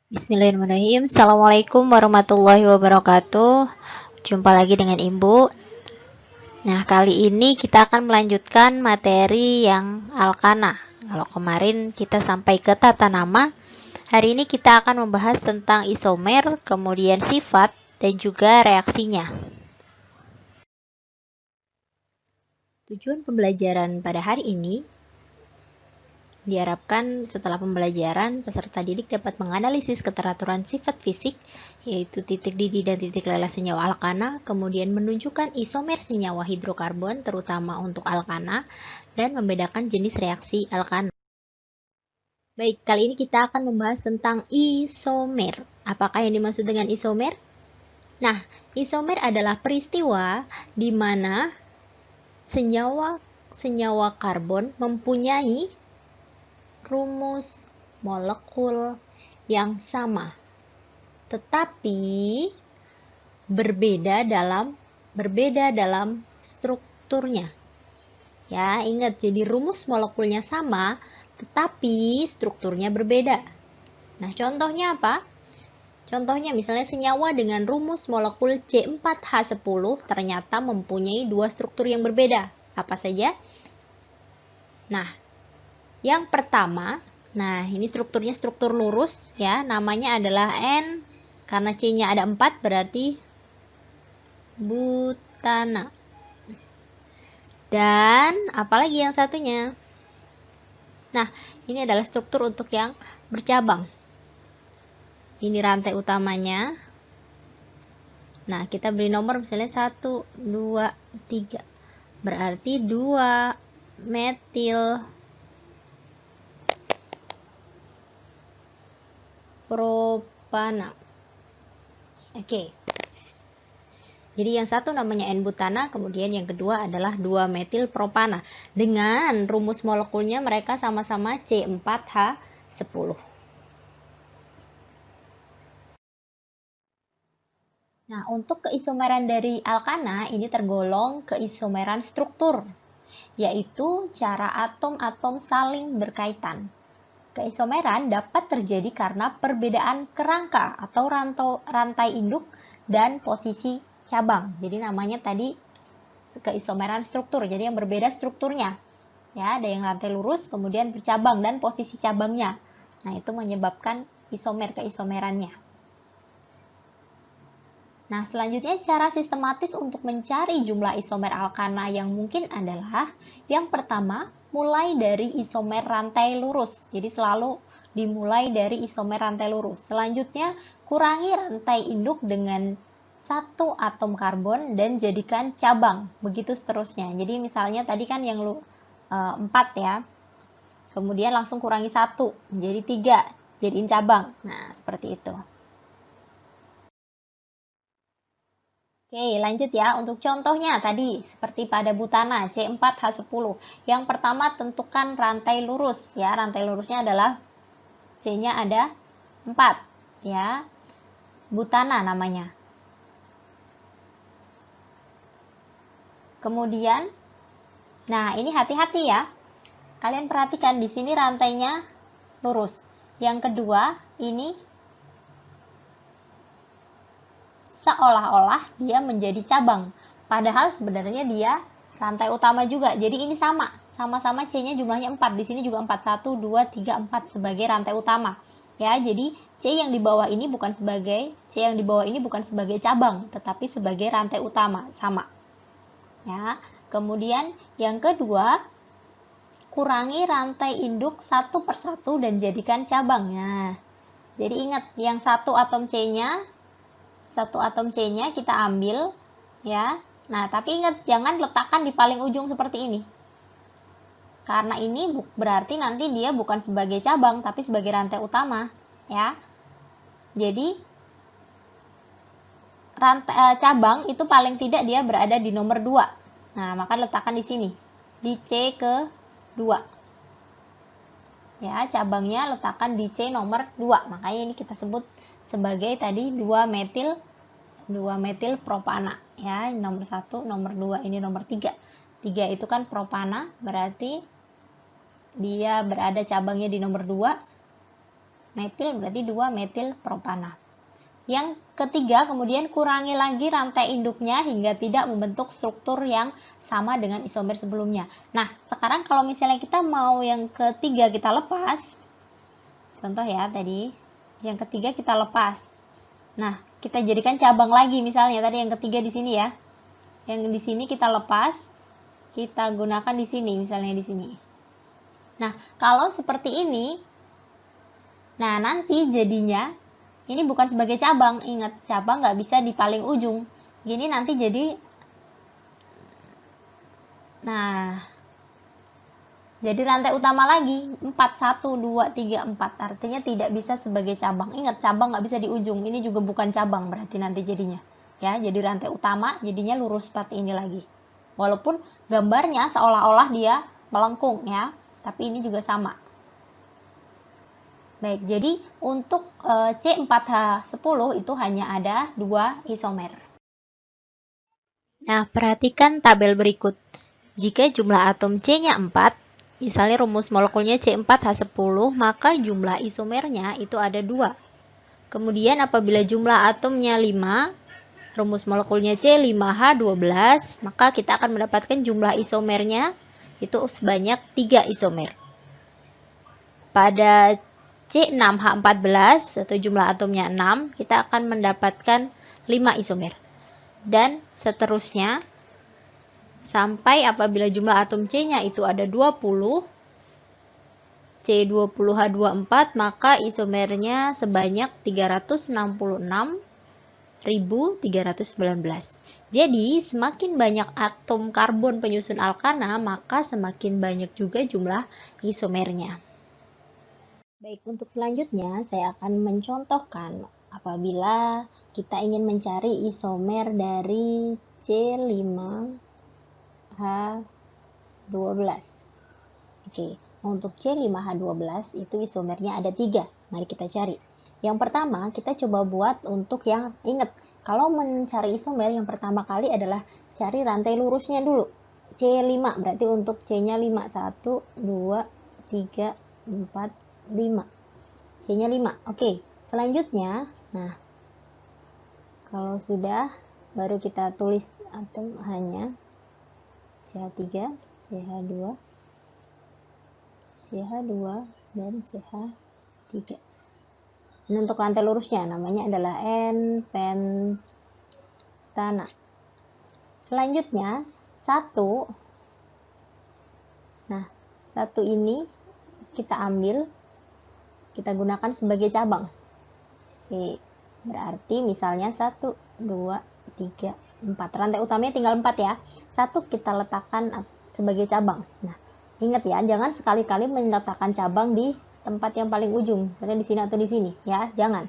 Bismillahirrahmanirrahim. Assalamualaikum warahmatullahi wabarakatuh. Jumpa lagi dengan Ibu. Nah, kali ini kita akan melanjutkan materi yang alkana. Kalau kemarin kita sampai ke tata nama, hari ini kita akan membahas tentang isomer, kemudian sifat, dan juga reaksinya. Tujuan pembelajaran pada hari ini diharapkan setelah pembelajaran, peserta didik dapat menganalisis keteraturan sifat fisik, yaitu titik didih dan titik lelah senyawa alkana, kemudian menunjukkan isomer senyawa hidrokarbon, terutama untuk alkana, dan membedakan jenis reaksi alkana. Baik, kali ini kita akan membahas tentang isomer. Apakah yang dimaksud dengan isomer? Nah, isomer adalah peristiwa di mana senyawa karbon mempunyai rumus molekul yang sama, tetapi berbeda dalam strukturnya. Ya, ingat, jadi rumus molekulnya sama, tetapi strukturnya berbeda. Nah, contohnya apa? Contohnya misalnya senyawa dengan rumus molekul C4H10 ternyata mempunyai dua struktur yang berbeda. Apa saja? Nah, yang pertama, nah ini strukturnya struktur lurus ya, namanya adalah N, karena C-nya ada 4 berarti butana. Dan apalagi yang satunya? Nah, ini adalah struktur untuk yang bercabang. Ini rantai utamanya. Nah, kita beri nomor misalnya 1, 2, 3. Berarti 2 metil propana. Oke. Jadi yang satu namanya N-butana, kemudian yang kedua adalah 2-metil propana. Dengan rumus molekulnya mereka sama-sama C4H10. Nah, untuk keisomeran dari alkana ini tergolong keisomeran struktur, yaitu cara atom-atom saling berkaitan. Keisomeran dapat terjadi karena perbedaan kerangka atau rantai induk dan posisi cabang. Jadi namanya tadi keisomeran struktur. Jadi yang berbeda strukturnya. Ya, ada yang rantai lurus, kemudian bercabang dan posisi cabangnya. Nah, itu menyebabkan keisomerannya. Nah, selanjutnya cara sistematis untuk mencari jumlah isomer alkana yang mungkin adalah yang pertama, mulai dari isomer rantai lurus. Jadi selalu dimulai dari isomer rantai lurus. Selanjutnya, kurangi rantai induk dengan satu atom karbon dan jadikan cabang. Begitu seterusnya. Jadi misalnya tadi kan yang 4 ya. Kemudian langsung kurangi 1 jadi 3, jadiin cabang. Nah, seperti itu. Oke, lanjut ya. Untuk contohnya tadi, seperti pada butana C4H10. Yang pertama, tentukan rantai lurus. Ya, rantai lurusnya adalah C-nya ada 4. Ya, butana namanya. Kemudian, nah ini hati-hati ya. Kalian perhatikan di sini rantainya lurus. Yang kedua, ini seolah-olah dia menjadi cabang. Padahal sebenarnya dia rantai utama juga. Jadi ini sama-sama C-nya jumlahnya 4. Di sini juga 4. 1, 2, 3, 4 sebagai rantai utama. Ya, jadi C yang di bawah ini bukan sebagai cabang, tetapi sebagai rantai utama, sama. Ya. Kemudian yang kedua, kurangi rantai induk satu persatu dan jadikan cabangnya. Jadi ingat, yang satu atom C-nya kita ambil ya. Nah, tapi ingat jangan letakkan di paling ujung seperti ini. Karena ini berarti nanti dia bukan sebagai cabang tapi sebagai rantai utama, ya. Jadi cabang itu paling tidak dia berada di nomor 2. Nah, maka letakkan di sini. Di C ke 2. Ya, cabangnya letakkan di C nomor 2. Makanya ini kita sebut sebagai tadi 2-metil propana ya, nomor 1, nomor 2, ini nomor 3. 3 itu kan propana, berarti dia berada cabangnya di nomor 2. metil berarti 2 metil propana. Yang ketiga, kemudian kurangi lagi rantai induknya hingga tidak membentuk struktur yang sama dengan isomer sebelumnya. Nah, sekarang kalau misalnya kita mau yang ketiga kita lepas, contoh ya tadi, yang ketiga kita lepas. Nah, kita jadikan cabang lagi misalnya tadi yang ketiga di sini ya. Yang di sini kita lepas, kita gunakan di sini misalnya di sini. Nah, kalau seperti ini, nah nanti jadinya ini bukan sebagai cabang, ingat cabang nggak bisa di paling ujung. Gini nanti jadi, nah, jadi rantai utama lagi, 4, 1, 2, 3, 4. Artinya tidak bisa sebagai cabang. Ingat, cabang nggak bisa di ujung. Ini juga bukan cabang berarti nanti jadinya. Ya, jadi rantai utama jadinya lurus seperti ini lagi. Walaupun gambarnya seolah-olah dia melengkung ya, tapi ini juga sama. Baik, jadi untuk C4H10 itu hanya ada 2 isomer. Nah, perhatikan tabel berikut. Jika jumlah atom C-nya 4, misalnya rumus molekulnya C4H10, maka jumlah isomernya itu ada 2. Kemudian apabila jumlah atomnya 5, rumus molekulnya C5H12, maka kita akan mendapatkan jumlah isomernya itu sebanyak 3 isomer. Pada C6H14 atau jumlah atomnya 6, kita akan mendapatkan 5 isomer. Dan seterusnya sampai apabila jumlah atom C-nya itu ada 20, C20H24, maka isomernya sebanyak 366.319. Jadi, semakin banyak atom karbon penyusun alkana, maka semakin banyak juga jumlah isomernya. Baik, untuk selanjutnya saya akan mencontohkan apabila kita ingin mencari isomer dari C5H12. Oke, untuk C5H12 itu isomernya ada 3. Mari kita cari. Yang pertama, kita coba buat untuk yang ingat, kalau mencari isomer yang pertama kali adalah cari rantai lurusnya dulu. C5 berarti untuk C-nya 5. 1, 2, 3, 4, 5. C-nya 5. Oke, selanjutnya, nah, kalau sudah, baru kita tulis atom hanya CH3, CH2, CH2, dan CH3. Ini untuk rantai lurusnya, namanya adalah N-pentana. Selanjutnya, 1. Nah, 1 ini kita ambil, kita gunakan sebagai cabang. Oke, berarti misalnya 1, 2, 3, 4. Rantai utamanya tinggal 4 ya. 1 kita letakkan sebagai cabang. Nah, ingat ya, jangan sekali-kali meletakkan cabang di tempat yang paling ujung. Misalnya di sini atau di sini, ya, jangan.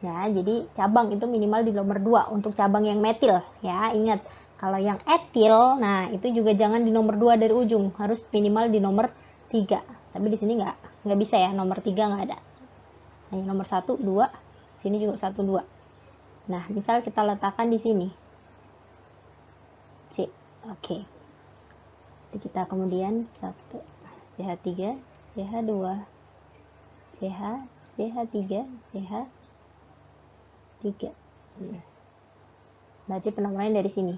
Ya, jadi cabang itu minimal di nomor 2 untuk cabang yang metil, ya. Ingat, kalau yang etil, nah itu juga jangan di nomor 2 dari ujung, harus minimal di nomor 3. Tapi di sini nggak bisa ya, nomor 3 nggak ada. Hanya nomor 1, 2, sini juga 1, 2. Nah, misal kita letakkan di sini. C. Oke. Jadi kita kemudian 1, CH3, CH2, CH, CH3, CH3. Berarti penomorannya dari sini.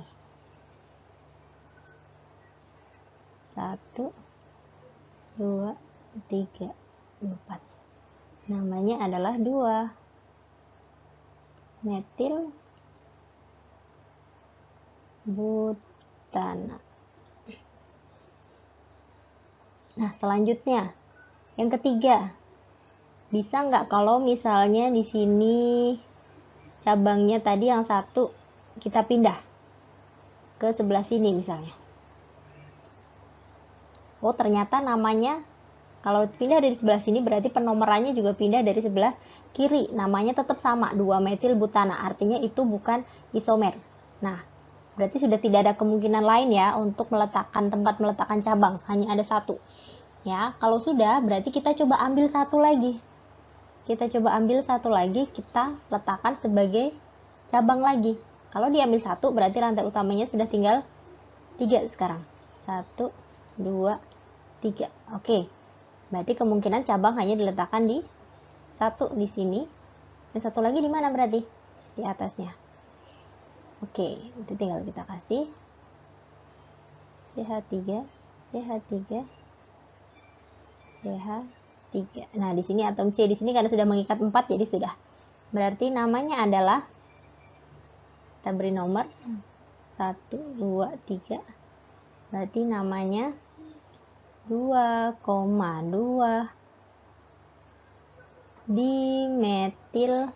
1, 2, 3, 4. Namanya adalah 2 metil butana. Nah, selanjutnya yang ketiga, bisa nggak kalau misalnya di sini cabangnya tadi yang 1 kita pindah ke sebelah sini misalnya. Oh, ternyata namanya kalau pindah dari sebelah sini berarti penomorannya juga pindah dari sebelah kiri. Namanya tetap sama, 2 metil butana. Artinya itu bukan isomer. Nah, berarti sudah tidak ada kemungkinan lain ya untuk meletakkan tempat meletakkan cabang. Hanya ada 1. Ya, kalau sudah berarti kita coba ambil 1 lagi. Kita coba ambil 1 lagi, kita letakkan sebagai cabang lagi. Kalau diambil 1 berarti rantai utamanya sudah tinggal 3 sekarang. 1, 2, 3. Oke. Berarti kemungkinan cabang hanya diletakkan di Satu di sini, dan satu lagi di mana berarti? Di atasnya. Oke, itu tinggal kita kasih CH3, CH3, CH3. Nah, di sini atom C di sini karena sudah mengikat 4 jadi sudah. Berarti namanya adalah, kita beri nomor 1, 2, 3. Berarti namanya 2,2 dimetil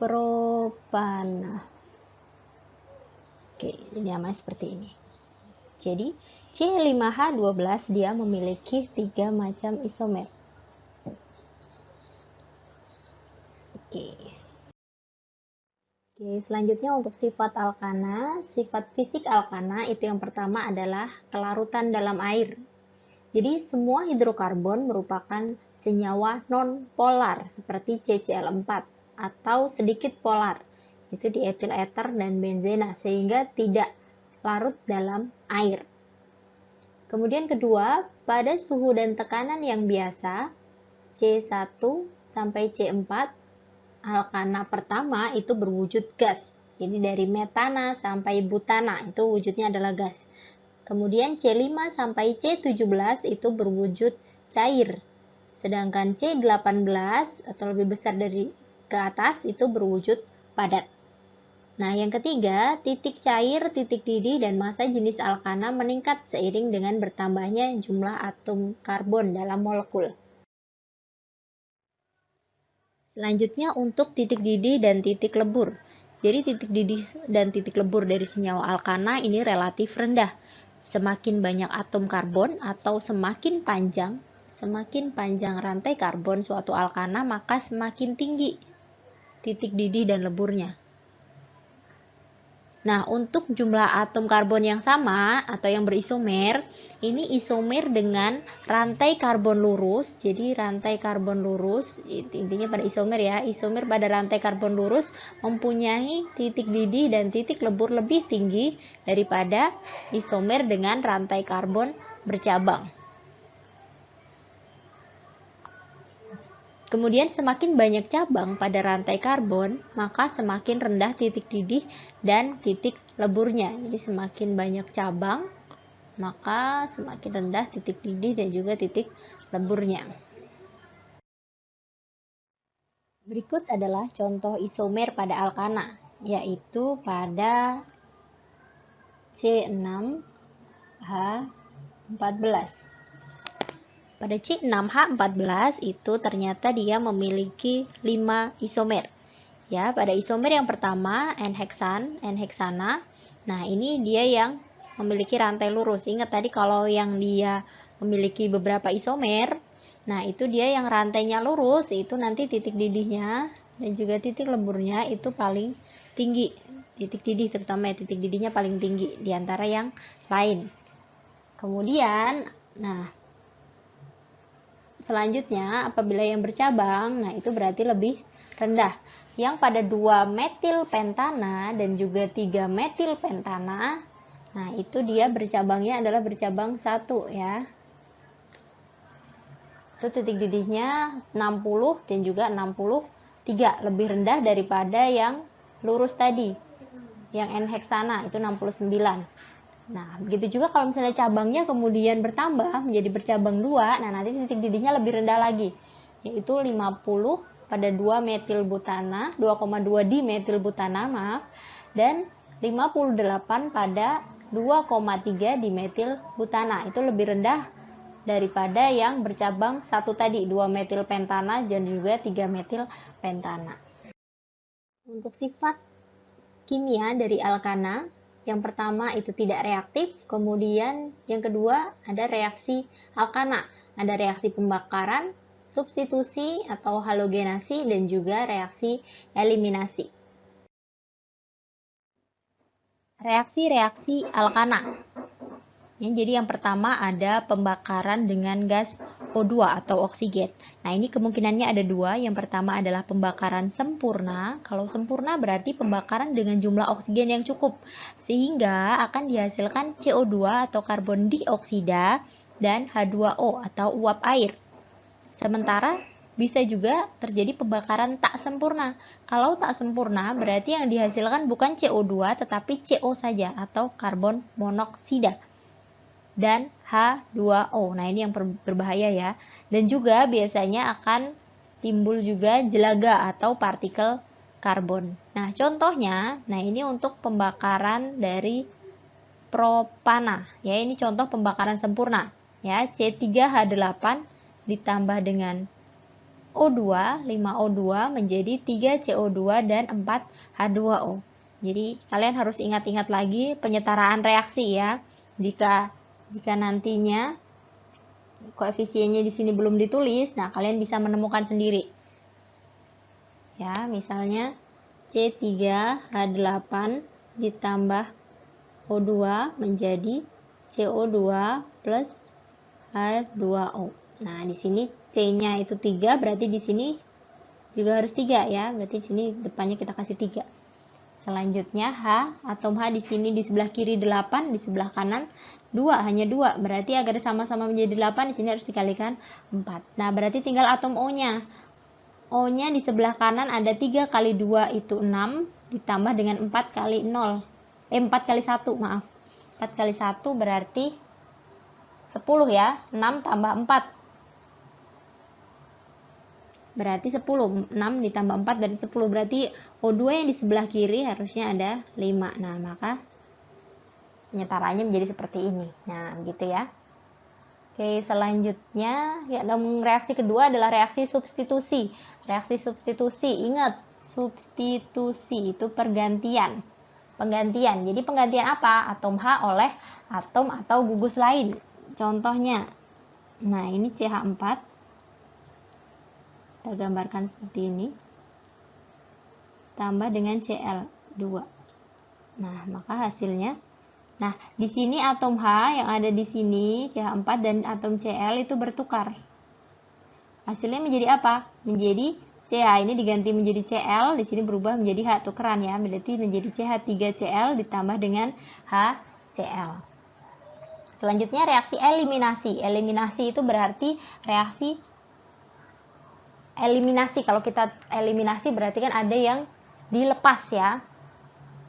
propana. Oke, ini namanya seperti ini. Jadi C5H12 dia memiliki 3 macam isomer. Oke, selanjutnya untuk sifat alkana. Sifat fisik alkana itu yang pertama adalah kelarutan dalam air. Jadi semua hidrokarbon merupakan senyawa non-polar seperti CCl4 atau sedikit polar. Itu di etil eter dan benzena sehingga tidak larut dalam air. Kemudian kedua, pada suhu dan tekanan yang biasa C1 sampai C4 alkana pertama itu berwujud gas. Jadi dari metana sampai butana itu wujudnya adalah gas. Kemudian C5 sampai C17 itu berwujud cair. Sedangkan C18 atau lebih besar dari ke atas itu berwujud padat. Nah, yang ketiga, titik cair, titik didih, dan massa jenis alkana meningkat seiring dengan bertambahnya jumlah atom karbon dalam molekul. Selanjutnya untuk titik didih dan titik lebur. Jadi titik didih dan titik lebur dari senyawa alkana ini relatif rendah. Semakin banyak atom karbon atau semakin panjang rantai karbon suatu alkana, maka semakin tinggi titik didih dan leburnya. Nah, untuk jumlah atom karbon yang sama atau yang berisomer, ini isomer dengan rantai karbon lurus. Jadi rantai karbon lurus, intinya pada isomer ya, isomer pada rantai karbon lurus mempunyai titik didih dan titik lebur lebih tinggi daripada isomer dengan rantai karbon bercabang. Kemudian semakin banyak cabang pada rantai karbon, maka semakin rendah titik didih dan titik leburnya. Jadi semakin banyak cabang, maka semakin rendah titik didih dan juga titik leburnya. Berikut adalah contoh isomer pada alkana, yaitu pada C6H14. Pada C6H14 itu ternyata dia memiliki 5 isomer. Ya, pada isomer yang pertama N-heksana. Nah, ini dia yang memiliki rantai lurus. Ingat tadi kalau yang dia memiliki beberapa isomer, nah itu dia yang rantainya lurus, itu nanti titik didihnya dan juga titik leburnya itu paling tinggi. Titik didih terutama ya, titik didihnya paling tinggi di antara yang lain. Kemudian, selanjutnya, apabila yang bercabang, nah itu berarti lebih rendah. Yang pada 2 metil pentana dan juga 3 metil pentana, nah itu dia bercabangnya adalah bercabang 1 ya. Itu titik didihnya 60 dan juga 63, lebih rendah daripada yang lurus tadi. Yang N-heksana itu 69. Nah, begitu juga kalau misalnya cabangnya kemudian bertambah menjadi bercabang 2, nah nanti titik didihnya lebih rendah lagi, yaitu 50 pada 2 metil butana, 2,2 dimetil butana, maaf, dan 58 pada 2,3 dimetil butana. Itu lebih rendah daripada yang bercabang 1 tadi, 2 metil pentana dan juga 3 metil pentana. Untuk sifat kimia dari alkana, yang pertama itu tidak reaktif, kemudian yang kedua ada reaksi alkana, ada reaksi pembakaran, substitusi atau halogenasi, dan juga reaksi eliminasi. Reaksi-reaksi alkana. Jadi yang pertama ada pembakaran dengan gas O2 atau oksigen. Nah, ini kemungkinannya ada 2. Yang pertama adalah pembakaran sempurna. Kalau sempurna berarti pembakaran dengan jumlah oksigen yang cukup, sehingga akan dihasilkan CO2 atau karbon dioksida dan H2O atau uap air. Sementara bisa juga terjadi pembakaran tak sempurna. Kalau tak sempurna berarti yang dihasilkan bukan CO2 tetapi CO saja atau karbon monoksida dan H2O. Nah, ini yang berbahaya ya. Dan juga biasanya akan timbul juga jelaga atau partikel karbon. Nah, contohnya, nah ini untuk pembakaran dari propana. Ya, ini contoh pembakaran sempurna. Ya, C3H8 ditambah dengan O2, 5O2 menjadi 3CO2 dan 4H2O. Jadi kalian harus ingat-ingat lagi penyetaraan reaksi ya. Jika nantinya koefisiennya di sini belum ditulis, nah kalian bisa menemukan sendiri. Ya, misalnya C3H8 ditambah O2 menjadi CO2 plus H2O. Nah, di sini C-nya itu 3, berarti di sini juga harus 3 ya. Berarti di sini depannya kita kasih 3. Selanjutnya H, atom H di sini di sebelah kiri 8, di sebelah kanan 2, hanya 2. Berarti agar sama-sama menjadi 8 di sini harus dikalikan 4. Nah, berarti tinggal atom O-nya. O-nya di sebelah kanan ada 3 kali 2 itu 6 ditambah dengan 4 kali 0. 4 kali 1, maaf. 4 kali 1 berarti 10 ya. 6 tambah 4 berarti 10. 6 ditambah 4 berarti 10. Berarti O2 yang di sebelah kiri harusnya ada 5. Nah, maka penyetaraannya menjadi seperti ini. Nah, gitu ya. Oke, selanjutnya yang reaksi kedua adalah reaksi substitusi. Reaksi substitusi, ingat, substitusi itu pergantian. Penggantian. Jadi penggantian apa? Atom H oleh atom atau gugus lain. Contohnya, nah ini CH4. Kita gambarkan seperti ini. Tambah dengan Cl2. Nah, maka hasilnya, nah di sini atom H yang ada di sini CH4 dan atom Cl itu bertukar. Hasilnya menjadi apa? Menjadi CH ini diganti menjadi Cl, di sini berubah menjadi H, tukeran ya. Berarti menjadi CH3Cl ditambah dengan HCl. Selanjutnya reaksi eliminasi. Eliminasi itu berarti reaksi eliminasi. Kalau kita eliminasi berarti kan ada yang dilepas ya.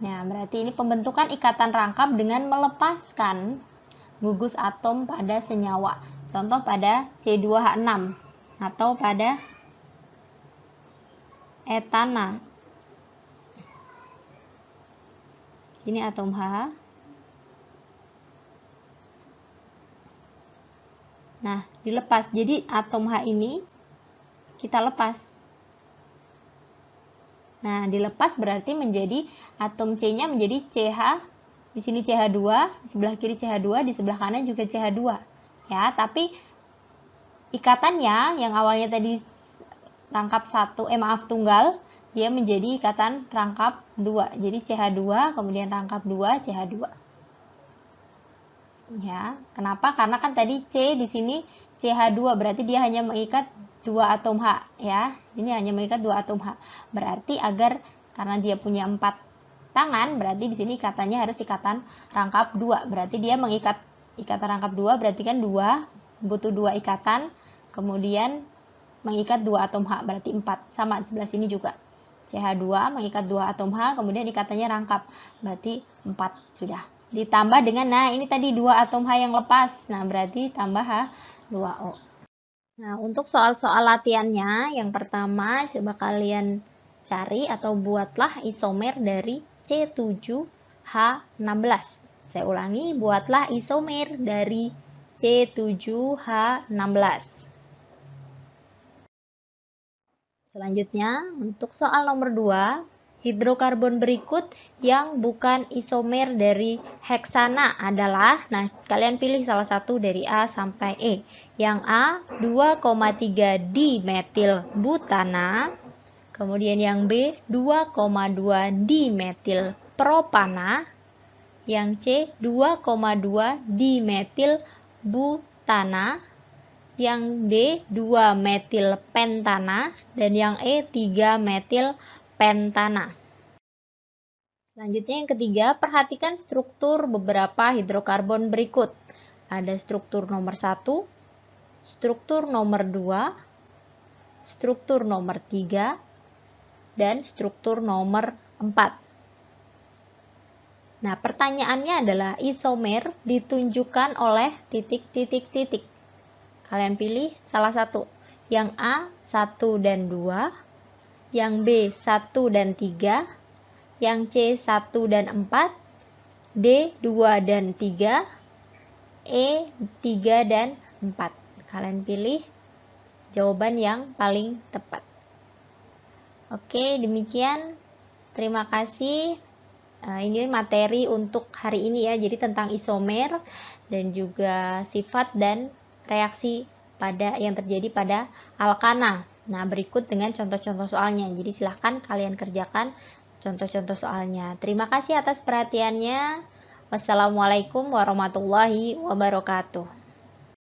Nah, berarti ini pembentukan ikatan rangkap dengan melepaskan gugus atom pada senyawa. Contoh pada C2H6 atau pada etana. Sini atom H. Nah, dilepas. Jadi atom H ini kita lepas. Nah, dilepas berarti menjadi atom C-nya menjadi CH. Di sini CH2, di sebelah kiri CH2, di sebelah kanan juga CH2. Ya, tapi ikatannya yang awalnya tadi rangkap tunggal, dia menjadi ikatan rangkap 2. Jadi CH2 kemudian rangkap 2 CH2. Ya, kenapa? Karena kan tadi C di sini CH2 berarti dia hanya mengikat 2 atom H ya. Ini hanya mengikat 2 atom H. Berarti agar karena dia punya 4 tangan, berarti di sini ikatannya harus ikatan rangkap 2. Berarti dia mengikat ikatan rangkap 2 berarti kan 2 butuh 2 ikatan, kemudian mengikat 2 atom H berarti 4. Sama di sebelah sini juga. CH2 mengikat 2 atom H, kemudian ikatannya rangkap. Berarti 4 sudah. Ditambah dengan, nah ini tadi 2 atom H yang lepas. Nah, berarti tambah H2O. Nah, untuk soal-soal latihannya, yang pertama coba kalian cari atau buatlah isomer dari C7H16. Saya ulangi, buatlah isomer dari C7H16. Selanjutnya, untuk soal nomor 2, hidrokarbon berikut yang bukan isomer dari heksana adalah, nah kalian pilih salah satu dari A sampai E. Yang A 2,3 dimetil butana, kemudian yang B 2,2 dimetil propana, yang C 2,2 dimetil butana, yang D 2 metil pentana, dan yang E 3 metil pentana. Selanjutnya yang ketiga, perhatikan struktur beberapa hidrokarbon berikut. Ada struktur nomor 1, struktur nomor 2, struktur nomor 3 dan struktur nomor 4. Nah, pertanyaannya adalah isomer ditunjukkan oleh titik-titik-titik. Kalian pilih salah satu. Yang A 1 dan 2, yang B 1 dan 3, yang C 1 dan 4, D 2 dan 3, E 3 dan 4. Kalian pilih jawaban yang paling tepat. Oke, demikian. Terima kasih. Ini materi untuk hari ini ya, jadi tentang isomer dan juga sifat dan reaksi yang terjadi pada alkana. Nah, berikut dengan contoh-contoh soalnya. Jadi silahkan kalian kerjakan contoh-contoh soalnya. Terima kasih atas perhatiannya. Wassalamualaikum warahmatullahi wabarakatuh.